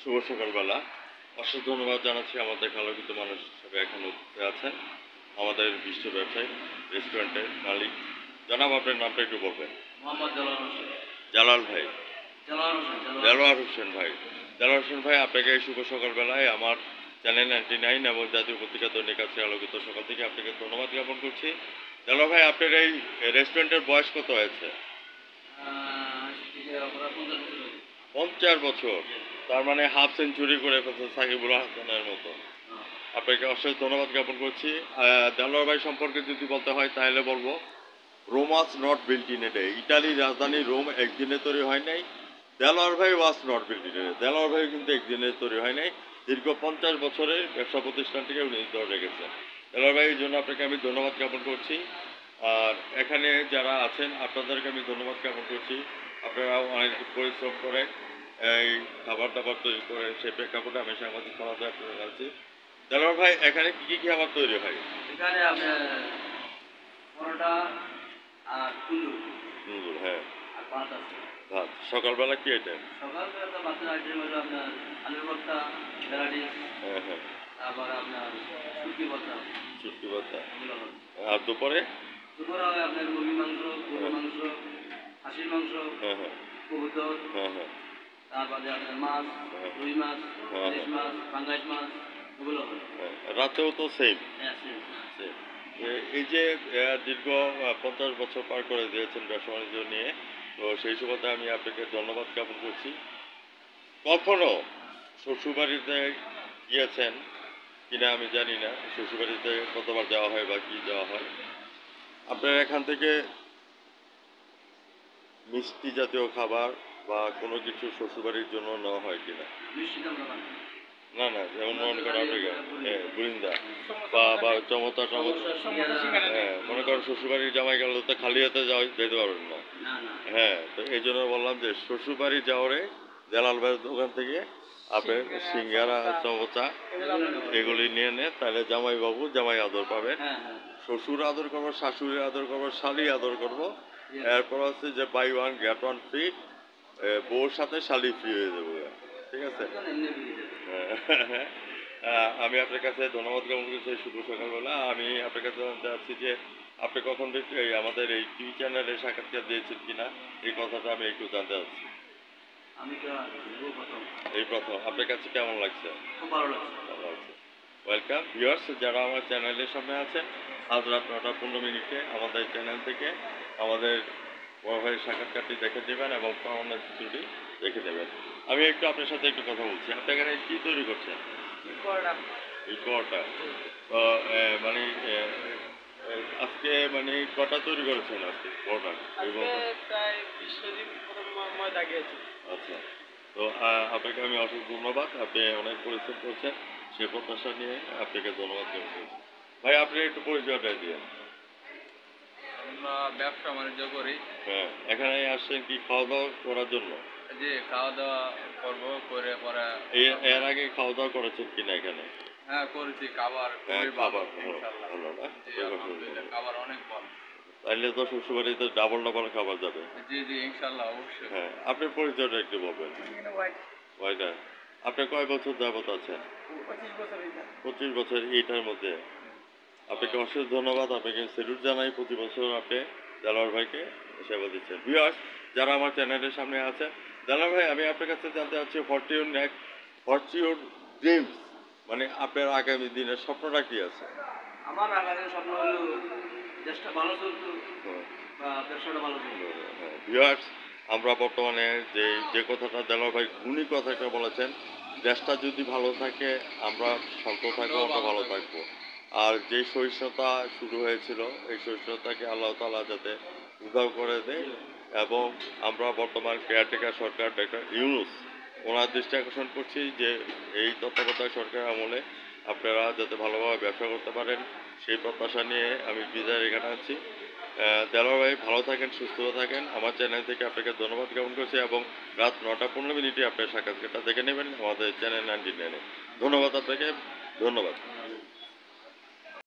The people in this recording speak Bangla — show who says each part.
Speaker 1: শুভ সকালবেলা। অসংখ্য ধন্যবাদ জানাচ্ছি আমাদের আলোকিত মানুষ হিসেবে এখনো উপস্থিত আছেন আমাদের বিশ্ব ব্যবসায়ী রেস্টুরেন্টের মালিক। জনাব, আপনার নামটা একটু বলবেন।
Speaker 2: মোহাম্মদ জালাল হোসেন।
Speaker 1: জালাল ভাই। দেলোয়ার হোসেন ভাই।
Speaker 2: হোসেন।
Speaker 1: দেলোয়ার হোসেন ভাই, আপনাকে এই শুভ সকালবেলায় আমার চ্যানেল 99 এবং জাতীয় পত্রিকা দৈনিক আজকে আলোকিত সকাল থেকে আপনাকে ধন্যবাদ জ্ঞাপন করছি। দেলোয়ার ভাই, আপনার এই রেস্টুরেন্টের বয়স কত হয়েছে? 50 বছর। তার মানে হাফ সেঞ্চুরি করে ফেলছে সাকিবুল হাসানের মতো। আপনাকে অশেষ ধন্যবাদ জ্ঞাপন করছি। দেলোয়ার ভাই সম্পর্কে যদি বলতে হয় তাহলে বলবো, Roma's not built in a day. ইটালির রাজধানী রোম একদিনে তৈরি হয় নাই। দেলোয়ার ভাই was not built in a day. Delwar ভাই কিন্তু একদিনে তৈরি হয় নাই। দীর্ঘ 50 বছরের ব্যবসা প্রতিষ্ঠানটিকে উনি ধরে রেখেছেন। দেলোয়ার ভাই, এই জন্য আপনাকে আমি ধন্যবাদ জ্ঞাপন করছি। আর এখানে যারা আছেন আপনাদেরকে আমি ধন্যবাদ জ্ঞাপন করছি। আপনারা অনেক পরিশ্রম করে এই খাবার দাবার তৈরি করে সেই প্রেক্ষাপটে আমি সাংবাদিক সমাজে আপনাদের আছি। দেলোয়ার ভাই, এখানে কি কি খাবার তৈরি হয়?
Speaker 2: এখানে আপনার পরোটা আর তন্দুর।
Speaker 1: তন্দুর, হ্যাঁ।
Speaker 2: আর ভাত আছে।
Speaker 1: ভাত। সকালবেলা কি আইটেম?
Speaker 2: সকালবেলা তো ভাতের আইটেম হলো আপনার আলুর ভর্তা, ভ্যারাইটিস।
Speaker 1: হ্যাঁ, হ্যাঁ।
Speaker 2: তারপর আপনার শুটকি ভর্তা।
Speaker 1: শুটকি ভর্তা। আর দুপুরে?
Speaker 2: দুপুরে হয় আপনার মুরগির মাংস, গরুর মাংস, খাসির মাংস,
Speaker 1: হ্যাঁ, হ্যাঁ।
Speaker 2: কবুতর।
Speaker 1: হ্যাঁ, হ্যাঁ।
Speaker 2: তারপরে আপনার মাছ, রুই মাছ, ইলিশ মাছ, পাঙ্গাস মাছ, এগুলো হয়।
Speaker 1: রাতেও তো সেম।
Speaker 2: হ্যাঁ, সেম।
Speaker 1: এই যে দীর্ঘ 50 বছর পার করে দিয়েছেন ব্যবসা বাণিজ্য নিয়ে, তো সেই সুবাদে আমি আপনাকে ধন্যবাদ জ্ঞাপন করছি। কখনো শ্বশুরবাড়িতে গিয়েছেন কিনা আমি জানি না, শ্বশুরবাড়িতে কতবার যাওয়া হয় বা কি যাওয়া হয়। আপনার এখান থেকে মিষ্টি জাতীয় খাবার বা কোনো কিছু শ্বশুরবাড়ির জন্য নেওয়া হয় কিনা? না, না, যেমন মনে করেন আপনাকে বুরিন্দা বা চমৎা হ্যাঁ, মনে করেন শ্বশুরবাড়ির জামাই গেল তো খালি হাতে যেতে পারবেন না। হ্যাঁ, তো এই জন্য বললাম যে শ্বশুরবাড়ি যাওয়ারে জালাল ভাইয়ের দোকান থেকে আপনার সিঙ্গারা, চমচা এগুলি নিয়ে নেন, তাহলে জামাইবাবু জামাই আদর পাবেন। শ্বশুর আদর করবো, শাশুড়ি আদর করবো, শালি আদর করবো। এরপর হচ্ছে যে buy one get one free, বউর সাথে শালি ফ্রি হয়ে যাবো। ঠিক আছে। আমি আপনার কাছে ধন্যবাদ জ্ঞাপন করছি শুভ সকালবেলা। আমি আপনার কাছে জানতে চাচ্ছি যে আপনি কখন থেকে আমাদের এই টিভি চ্যানেলে সাক্ষাৎকার দিয়েছেন কিনা, এই কথাটা আমি একটু জানতে চাচ্ছি। এই প্রথম। আপনার কাছে কেমন লাগছে?
Speaker 2: খুব ভালো লাগছে।
Speaker 1: ওয়েলকাম ভিউয়ার্স, যারা আমার চ্যানেলের সামনে আছেন, আজ রাত 9:15 আমাদের চ্যানেল থেকে আমাদের বড় ভাইয়ের সাক্ষাৎকারটি দেখে দেবেন এবং পাওনা চিত্রটি দেখে দেবেন। আমি একটু আপনার সাথে একটু কথা বলছি। আপনি এখানে কী তৈরি করছেন? এই কটা মানে আজকে মানে কটা তৈরি করেছেন আজকে? কটা? আচ্ছা, তো আপনাকে আমি অসংখ্য ধন্যবাদ। আপনি অনেক পরিশ্রম করছেন, সে প্রত্যাশা নিয়ে আপনাকে ধন্যবাদ জানাচ্ছি। ভাই, আপনি একটু পরিচয়টা দিয়ে।
Speaker 2: আমরা ব্যবসা বাণিজ্য করি।
Speaker 1: হ্যাঁ, এখানে আসছেন কি খাওয়া দাওয়া করার জন্য?
Speaker 2: জি, খাওয়া দাওয়া করবো, করে পরে
Speaker 1: এর আগে খাওয়া দাওয়া করেছেন কিনা এখানে?
Speaker 2: হ্যাঁ, করেছি। খাবার
Speaker 1: হ্যাঁ,
Speaker 2: খুবই ভালো,
Speaker 1: খাবার
Speaker 2: ইনশাআল্লাহ।
Speaker 1: ভালো না?
Speaker 2: জি, আলহামদুলিল্লাহ, খাবার অনেক ভালো।
Speaker 1: তাইলে তো শ্বশুরবাড়িতে ডাবল খাবার যাবে।
Speaker 2: জি, জি, ইনশাআল্লাহ, অবশ্যই।
Speaker 1: হ্যাঁ, আপনার পরিচয়টা একটু বলবেন। ওইটা আপনি কয় বছর যাবত আছেন? 25 বছর এইটার মধ্যে। আপনাকে অশেষ ধন্যবাদ। আপনাকে স্যালুট জানাই। প্রতি বছর আপনি দেলোয়ার ভাইকে সেবা দিচ্ছেন। ভিউয়ার্স, যারা আমার চ্যানেলের সামনে আছেন, দেলোয়ার ভাই, আমি আপনার কাছে জানতে চাচ্ছি, হোয়াটস ইউর ড্রিমস, মানে আপনার আগামী দিনের স্বপ্নটা কি আছে?
Speaker 2: আমার আগামী স্বপ্ন হলো দেশটা ভালো চলতো বা ব্যবসাটা ভালো চলতো।
Speaker 1: ভিউয়ার্স, আমরা বর্তমানে যে কথাটা দেলোয়ার ভাই গুণী কথাটা বলেছেন, দেশটা যদি ভালো থাকে আমরা শান্ত থাকবো, আমরা ভালো থাকবো। আর যে সহিষ্ণুতা শুরু হয়েছিল, এই সহিষ্ণুতাকে আল্লাহ তাআলা যাতে উধাও করে দেয়, এবং আমরা বর্তমান কেয়ারটেকার সরকার ডক্টর ইউনূস, ওনার দৃষ্টি আকর্ষণ করছি যে এই তত্ত্বাবধায়ক সরকার আমলে আপনারা যাতে ভালোভাবে ব্যবসা করতে পারেন, সেই প্রত্যাশা নিয়ে আমি বিদায় রেখে টানছি। দেলোয়ার ভাই, ভালো থাকেন, সুস্থ থাকেন। আমার চ্যানেল থেকে আপনাকে ধন্যবাদ জ্ঞাপন করছি এবং রাত 9:15 আপনার সাক্ষাৎকারটা দেখে নেবেন আমাদের চ্যানেল 99-এ। ধন্যবাদ আপনাকে, ধন্যবাদ।